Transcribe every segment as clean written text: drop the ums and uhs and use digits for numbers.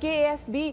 KASB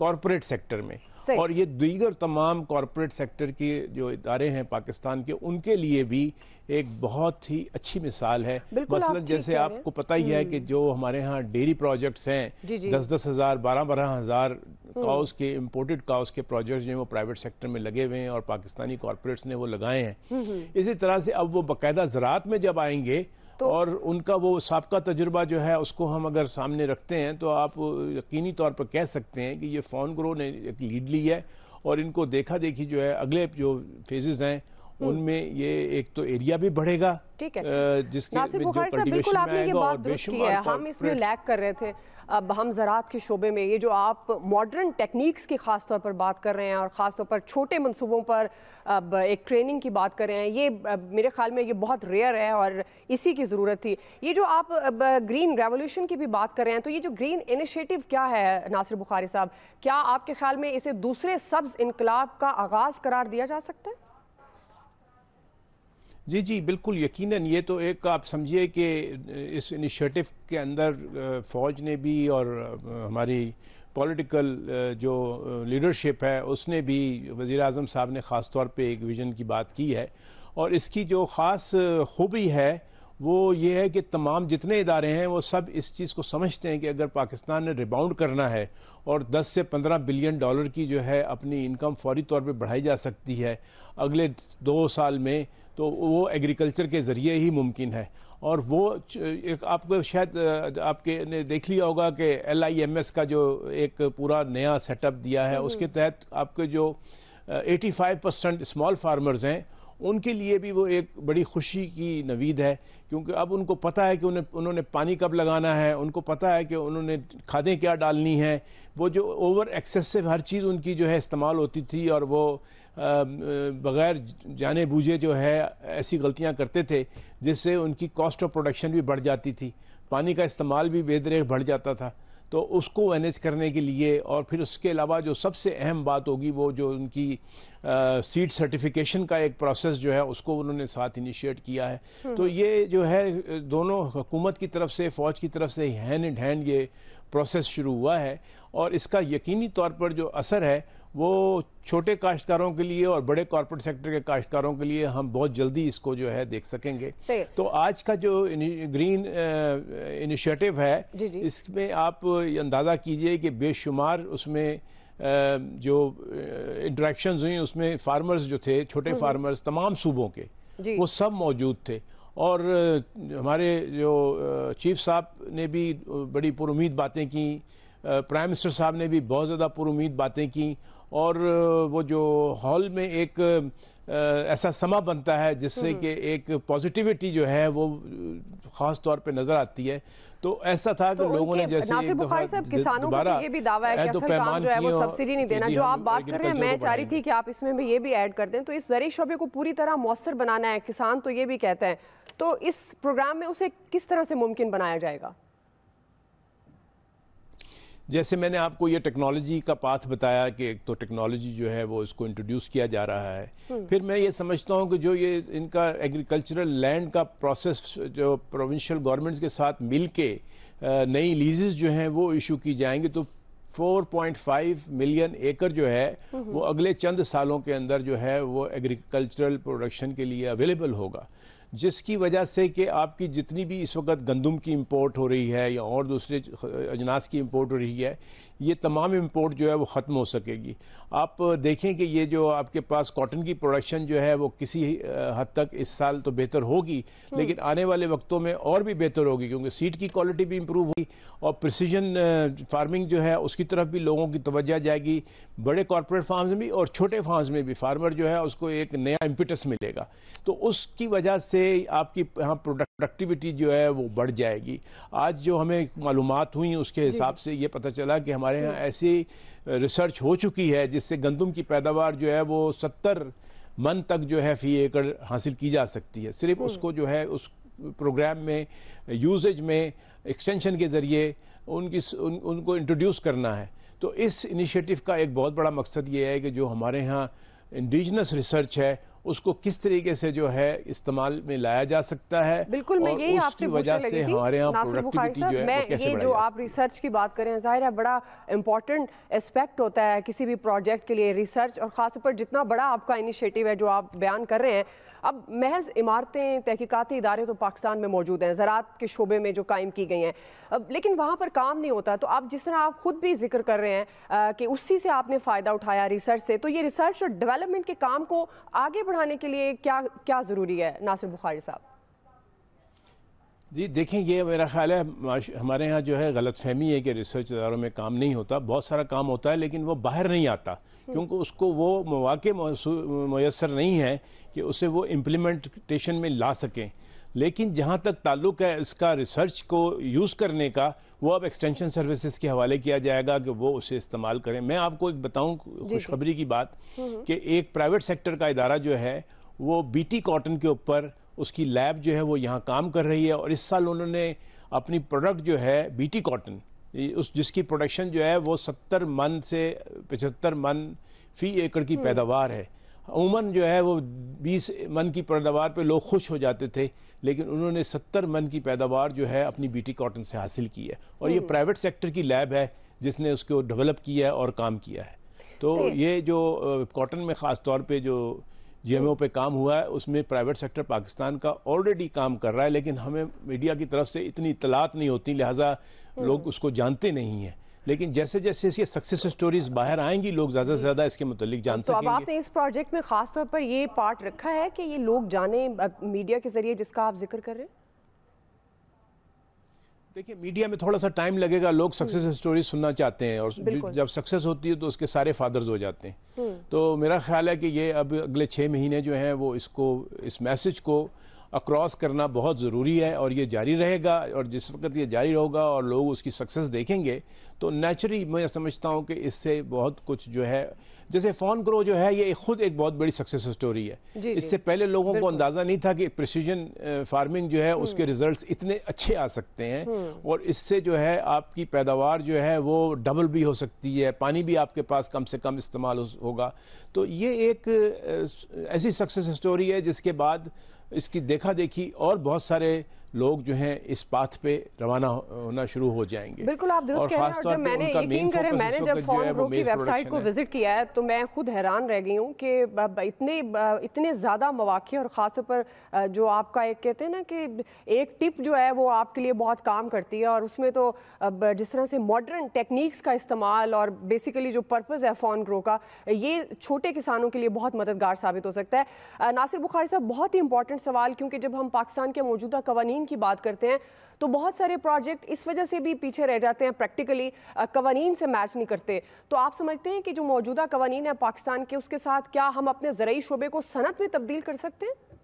corporate sector میں، اور یہ دیگر تمام کارپوریٹ سیکٹر کے جو ادارے ہیں پاکستان کے، ان کے لیے بھی ایک بہت ہی اچھی مثال ہے۔ مثلا جیسے آپ کو پتہ ہی ہے کہ جو ہمارے ہاں ڈیری پروجیکٹس ہیں، 10-10 ہزار 12-12 ہزار کاؤز کے امپورٹڈ کاؤز کے پروجیکٹس جو ہیں وہ پرائیویٹ سیکٹر میں لگے ہوئے ہیں اور پاکستانی کارپوریٹس نے وہ لگائے ہیں۔ اسی طرح سے اب وہ باقاعدہ زراعت میں جب آئیں گے اور ان کا وہ سابقہ تجربہ جو ہے اس کو ہم اگر سامنے رکھتے ہیں تو آپ یقینی طور پر کہہ سکتے ہیں کہ یہ فون گرو نے ایک لیڈ لی ہے، اور ان کو دیکھا دیکھی جو ہے اگلے جو فیزز ہیں ان میں یہ ایک تو ایریا بھی بڑھے گا، جس کے ناصر بخاری صاحب بالکل آپ نے یہ بات درست کی ہے، ہم اس میں لیک کر رہے تھے۔ اب ہم زراعت کے شعبے میں یہ جو آپ ماڈرن ٹیکنیکس کی خاص طور پر بات کر رہے ہیں اور خاص طور پر چھوٹے منصوبوں پر اب ایک ٹریننگ کی بات کر رہے ہیں، یہ میرے خیال میں یہ بہت ریئر ہے اور اسی کی ضرورت تھی۔ یہ جو آپ گرین ریولوشن کی بھی بات کر رہے ہیں، تو یہ جو گرین انیشیٹو کیا ہے ناصر بخاری صاحب، کیا آپ کے خیال میں اسے دوسرے سبز انقلاب کا آغاز قرار دیا جا سکتا ہے؟ جی جی بالکل یقیناً، یہ تو ایک آپ سمجھیے کہ اس انیشیٹو کے اندر فوج نے بھی اور ہماری پولیٹیکل جو لیڈرشپ ہے اس نے بھی، وزیر اعظم صاحب نے خاص طور پہ ایک ویژن کی بات کی ہے، اور اس کی جو خاص خوبی ہے وہ یہ ہے کہ تمام جتنے ادارے ہیں وہ سب اس چیز کو سمجھتے ہیں کہ اگر پاکستان نے ریباؤنڈ کرنا ہے اور 10 سے 15 بلین ڈالر کی جو ہے اپنی انکم فوری طور پہ بڑھائی جا سکتی ہے اگلے 2 سال میں، تو وہ ایگریکلچر کے ذریعے ہی ممکن ہے۔ اور وہ ایک آپ کو شاید آپ کے نے دیکھ لیا ہوگا کہ LIMS کا جو ایک پورا نیا سیٹ اپ دیا ہے، اس کے تحت آپ کے جو 85% اسمال فارمرز ہیں ان کے لیے بھی وہ ایک بڑی خوشی کی نوید ہے، کیونکہ اب ان کو پتہ ہے کہ انہوں نے پانی کب لگانا ہے، ان کو پتہ ہے کہ انہوں نے کھادیں کیا ڈالنی ہیں۔ وہ جو اوور ایکسیسو ہر چیز ان کی جو ہے استعمال ہوتی تھی اور وہ بغیر جانے بوجھے جو ہے ایسی غلطیاں کرتے تھے جس سے ان کی کاسٹ آف پروڈکشن بھی بڑھ جاتی تھی، پانی کا استعمال بھی بے دریغ بڑھ جاتا تھا۔ تو اس کو مینیج کرنے کے لیے، اور پھر اس کے علاوہ جو سب سے اہم بات ہوگی وہ جو ان کی سیڈ سرٹیفیکیشن کا ایک پروسیس جو ہے اس کو انہوں نے ساتھ انیشیٹ کیا ہے۔ تو یہ جو ہے دونوں حکومت کی طرف سے، فوج کی طرف سے ہینڈ ان ہینڈ یہ پروسیس شروع ہوا ہے، اور اس کا یقینی طور پر جو اثر ہے وہ چھوٹے کاشتکاروں کے لیے اور بڑے کارپوریٹ سیکٹر کے کاشتکاروں کے لیے ہم بہت جلدی اس کو جو ہے دیکھ سکیں گے۔ تو آج کا جو گرین انیشیٹو ہے، اس میں آپ اندازہ کیجئے کہ بے شمار اس میں جو انٹریکشنز ہوئیں اس میں فارمرز جو تھے، چھوٹے فارمرز تمام صوبوں کے، وہ سب موجود تھے، اور ہمارے جو چیف صاحب نے بھی بڑی پر امید باتیں کی، پرائم منسٹر صاحب نے بھی بہت زیادہ پر امید باتیں کی، اور وہ جو ہال میں ایک ایسا سما بنتا ہے جس سے کہ ایک پازیٹیوٹی جو ہے وہ خاص طور پہ نظر آتی ہے۔ تو ایسا تھا کہ لوگوں نے جیسے ناصر بخاری صاحب کسانوں کا یہ بھی دعویٰ ہے کہ اصل کام جو ہے وہ سبسڈی نہیں دینا، جو آپ بات کر رہے ہیں میں چاہ رہی تھی کہ آپ اس میں بھی یہ بھی ایڈ کر دیں۔ تو اس زرعی شعبے کو پوری طرح مؤثر بنانا ہے، کسان تو یہ بھی کہتے ہیں، تو اس پروگرام میں اسے کس طرح سے ممکن بنایا جائے گا؟ جیسے میں نے آپ کو یہ ٹیکنالوجی کا پاتھ بتایا کہ ایک تو ٹیکنالوجی جو ہے وہ اس کو انٹروڈیوس کیا جا رہا ہے، پھر میں یہ سمجھتا ہوں کہ جو یہ ان کا ایگریکلچرل لینڈ کا پروسیس جو پروونشل گورنمنٹس کے ساتھ مل کے نئی لیزز جو ہیں وہ ایشو کی جائیں گے، تو 4.5 ملین ایکر جو ہے وہ اگلے چند سالوں کے اندر جو ہے وہ ایگریکلچرل پروڈکشن کے لیے اویلیبل ہوگا، جس کی وجہ سے کہ آپ کی جتنی بھی اس وقت گندم کی امپورٹ ہو رہی ہے یا اور دوسرے اجناس کی امپورٹ ہو رہی ہے، یہ تمام امپورٹ جو ہے وہ ختم ہو سکے گی۔ آپ دیکھیں کہ یہ جو آپ کے پاس کاٹن کی پروڈکشن جو ہے وہ کسی حد تک اس سال تو بہتر ہوگی، لیکن آنے والے وقتوں میں اور بھی بہتر ہوگی، کیونکہ سیڈ کی کوالٹی بھی امپروو ہوگی اور پریسیجن فارمنگ جو ہے اس کی طرف بھی لوگوں کی توجہ جائے گی، بڑے کارپوریٹ فارمز میں بھی اور چھوٹے فارمز میں بھی فارمر جو ہے اس کو ایک نیا امپیٹس ملے گا، تو اس کی وجہ سے آپ کی یہاں پروڈکٹیوٹی جو ہے وہ بڑھ جائے گی۔ آج جو ہمیں معلومات ہوئیں اس کے حساب سے یہ پتہ چلا کہ ہمارے ہاں ایسی ریسرچ ہو چکی ہے جس سے گندم کی پیداوار جو ہے وہ 70 من تک جو ہے فی ایکڑ حاصل کی جا سکتی ہے، صرف اس کو جو ہے اس پروگرام میں یوزیج میں ایکسٹینشن کے ذریعے ان کو انٹروڈیوس کرنا ہے۔ تو اس انیشیٹو کا ایک بہت بڑا مقصد یہ ہے کہ جو ہمارے ہاں انڈیجنس ریسرچ ہے اس کو کس طریقے سے جو ہے استعمال میں لایا جا سکتا ہے. بالکل, میں یہی آپ سے وجہ سے ہمارے یہاں پروڈکٹیوٹی جو ہے وہ کیسے یہ جو آپ ریسرچ کی بات کریں ظاہر ہے بڑا امپورٹنٹ اسپیکٹ ہوتا ہے کسی بھی پروجیکٹ کے لیے ریسرچ, اور خاص طور پر جتنا بڑا آپ کا انیشیٹو ہے جو آپ بیان کر رہے ہیں. اب محض عمارتیں تحقیقاتی ادارے تو پاکستان میں موجود ہیں, زراعت کے شعبے میں جو قائم کی گئی ہیں, لیکن وہاں پر کام نہیں ہوتا. تو آپ جس طرح آپ خود بھی ذکر کر رہے ہیں کہ اسی سے آپ نے فائدہ اٹھایا ریسرچ سے, تو یہ ریسرچ اور ڈیولپمنٹ کے کام کو آگے بڑھانے کے لیے کیا ضروری ہے ناصر بخاری صاحب؟ جی دیکھیں, یہ میرا خیال ہے ہمارے ہاں جو ہے غلط فہمی ہے کہ ریسرچ اداروں میں کام نہیں ہوتا. بہت سارا کام ہوتا ہے لیکن وہ باہر نہیں آتا کیونکہ اس کو وہ مواقع میسر نہیں ہے کہ اسے وہ امپلیمنٹیشن میں لا سکیں. لیکن جہاں تک تعلق ہے اس کا ریسرچ کو یوز کرنے کا, وہ اب ایکسٹینشن سروسز کے حوالے کیا جائے گا کہ وہ اسے استعمال کریں. میں آپ کو ایک بتاؤں خوشخبری کی بات کہ ایک پرائیویٹ سیکٹر کا ادارہ جو ہے وہ بی ٹی کاٹن کے اوپر اس کی لیب جو ہے وہ یہاں کام کر رہی ہے, اور اس سال انہوں نے اپنی پروڈکٹ جو ہے بی ٹی کاٹن جس کی پروڈکشن جو ہے وہ 70 من سے 75 من فی ایکڑ کی پیداوار ہے. عموماً جو ہے وہ 20 من کی پیداوار پہ لوگ خوش ہو جاتے تھے, لیکن انہوں نے 70 من کی پیداوار جو ہے اپنی بی ٹی کاٹن سے حاصل کی ہے, اور یہ پرائیویٹ سیکٹر کی لیب ہے جس نے اس کو ڈیولپ کیا ہے اور کام کیا ہے. تو یہ جو کاٹن میں خاص طور پہ جو جی ایم او پہ کام ہوا ہے اس میں پرائیویٹ سیکٹر پاکستان کا آلریڈی کام کر رہا ہے, لیکن ہمیں میڈیا کی طرف سے اتنی اطلاعات نہیں ہوتی, لہٰذا لوگ اس کو جانتے نہیں ہیں. لیکن جیسے جیسے یہ سکسیس سٹوریز باہر آئیں گی لوگ زیادہ سے زیادہ اس کے متعلق جان سکیں گے. تو اب آپ نے اس پروجیکٹ میں خاص طور پر یہ پارٹ رکھا ہے کہ یہ لوگ جانیں میڈیا کے ذریعے جس کا آپ ذکر کر رہے ہیں؟ دیکھیں, میڈیا میں تھوڑا سا ٹائم لگے گا, لوگ سکسیس سٹوریز سننا چاہتے ہیں, اور جب سکسیس ہوتی ہے تو اس کے سارے فادرز ہو جاتے ہیں. تو میرا خیال ہے کہ یہ اب اگلے 6 مہینے جو ہیں وہ اس میسج کو اکراس کرنا بہت ضروری ہے, اور یہ جاری رہے گا. اور جس وقت یہ جاری ہوگا اور لوگ اس کی سکسیس دیکھیں گے تو نیچرلی میں سمجھتا ہوں کہ اس سے بہت کچھ جو ہے, جیسے فون گرو جو ہے یہ خود ایک بہت بڑی سکسیس سٹوری ہے. اس سے پہلے لوگوں کو اندازہ نہیں تھا کہ پریسیجن فارمنگ جو ہے اس کے ریزلٹس اتنے اچھے آ سکتے ہیں, اور اس سے جو ہے آپ کی پیداوار جو ہے وہ ڈبل بھی ہو سکتی ہے, پانی بھی آپ کے پاس کم سے کم استعمال ہوگا. تو یہ ایک ایسی سکسیس سٹوری ہے جس کے بعد اس کی دیکھا دیکھی اور بہت سارے لوگ جو ہیں اس پاتھ پہ روانہ ہونا شروع ہو جائیں گے. بالکل آپ درست کہہ رہے ہیں, اور جب میں نے یقین کریں میں نے جب فون گرو کی ویب سائٹ کو وزٹ کیا ہے تو میں خود حیران رہ گئی ہوں کہ اتنے زیادہ مواقع, اور خاص طور پر جو آپ کا ایک کہتے ہیں نا کہ ایک ٹپ جو ہے وہ آپ کے لیے بہت کام کرتی ہے, اور اس میں تو جس طرح سے ماڈرن ٹیکنیکس کا استعمال اور بیسیکلی جو پرپز ہے فون گرو کا, یہ چھوٹے کسانوں کے لیے بہت مددگار ثابت ہو سکتا ہے. ناصر بخاری صاحب, بہت ہی امپورٹنٹ سوال, کیونکہ جب ہم پاکستان کے موجودہ قوانین کی بات کرتے ہیں تو بہت سارے پروجیکٹ اس وجہ سے بھی پیچھے رہ جاتے ہیں, پریکٹیکلی قوانین سے میچ نہیں کرتے. تو آپ سمجھتے ہیں کہ جو موجودہ قوانین ہیں پاکستان کے, اس کے ساتھ کیا ہم اپنے زرعی شعبے کو صنعت میں تبدیل کر سکتے ہیں؟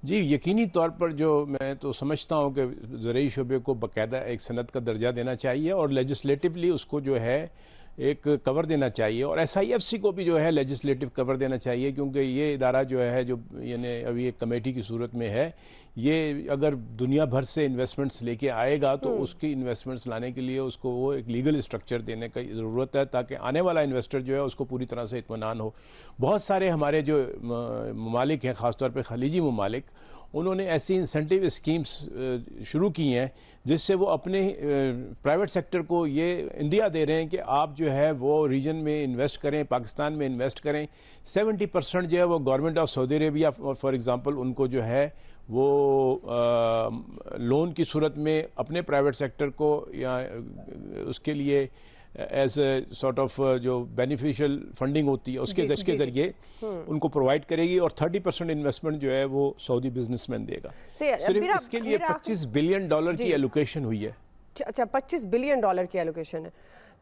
جی یقینی طور پر جو میں تو سمجھتا ہوں کہ زرعی شعبے کو باقاعدہ ایک صنعت کا درجہ دینا چاہیے, اور لیجسلیٹولی اس کو جو ہے ایک کور دینا چاہیے, اور ایس آئی ایف سی کو بھی جو ہے لیجسلیٹو کور دینا چاہیے, کیونکہ یہ ادارہ جو ہے جو یعنی ابھی ایک کمیٹی کی صورت میں ہے, یہ اگر دنیا بھر سے انویسٹمنٹس لے کے آئے گا تو اس کی انویسٹمنٹس لانے کے لیے اس کو وہ ایک لیگل اسٹرکچر دینے کی ضرورت ہے, تاکہ آنے والا انویسٹر جو ہے اس کو پوری طرح سے اطمینان ہو. بہت سارے ہمارے جو ممالک ہیں, خاص طور پہ خلیجی ممالک, انہوں نے ایسی انسینٹیو اسکیمز شروع کی ہیں جس سے وہ اپنے پرائیویٹ سیکٹر کو یہ اندیا دے رہے ہیں کہ آپ جو ہے وہ ریجن میں انویسٹ کریں, پاکستان میں انویسٹ کریں. 70% جو ہے وہ government of Saudi Arabia for example in کو جو ہے وہ لون کی صورت میں اپنے پرائیویٹ سیکٹر کو یا اس کے لیے ایز اے سارٹ آف جو بینیفیشل فنڈنگ ہوتی ہے اس کے ذریعے ان کو پرووائڈ کرے گی, اور 30% انویسٹمنٹ جو ہے وہ سعودی بزنس مین دے گا. صرف اس کے لیے $25 بلین کی ایلوکیشن ہوئی ہے. اچھا, $25 بلین کی ایلوکیشن ہے.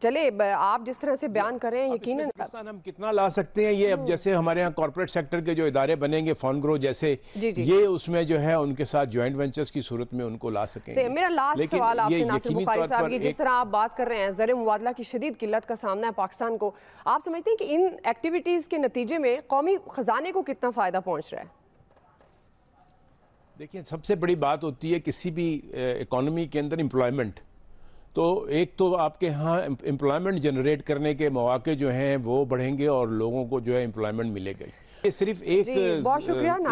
چلے آپ جس طرح سے بیان کر رہے ہیں یقیناً ہم کتنا لا سکتے ہیں, یہ اب جیسے ہمارے ہاں کارپوریٹ سیکٹر کے جو ادارے بنیں گے فون گرو جیسے, یہ اس میں جو ہے ان کے ساتھ جوائنٹ وینچرز کی صورت میں ان کو لا سکیں گے. میرا لاسٹ سوال آپ سے ناصر بخاری صاحب, یہ جس طرح آپ بات کر رہے ہیں زر مبادلہ کی شدید قلت کا سامنا ہے پاکستان کو, آپ سمجھتے ہیں کہ ان ایکٹیویٹیز کے نتیجے میں قومی خزانے کو کتنا فائدہ پہنچ رہا ہے؟ دیکھیں, سب سے بڑی بات ہوتی ہے کسی بھی اکانومی کے اندر امپلائمنٹ. تو ایک تو آپ کے ہاں امپلائمنٹ جنریٹ کرنے کے مواقع جو ہیں وہ بڑھیں گے اور لوگوں کو جو ہے امپلائمنٹ ملے گی. یہ صرف ایک جی بہت شکریہ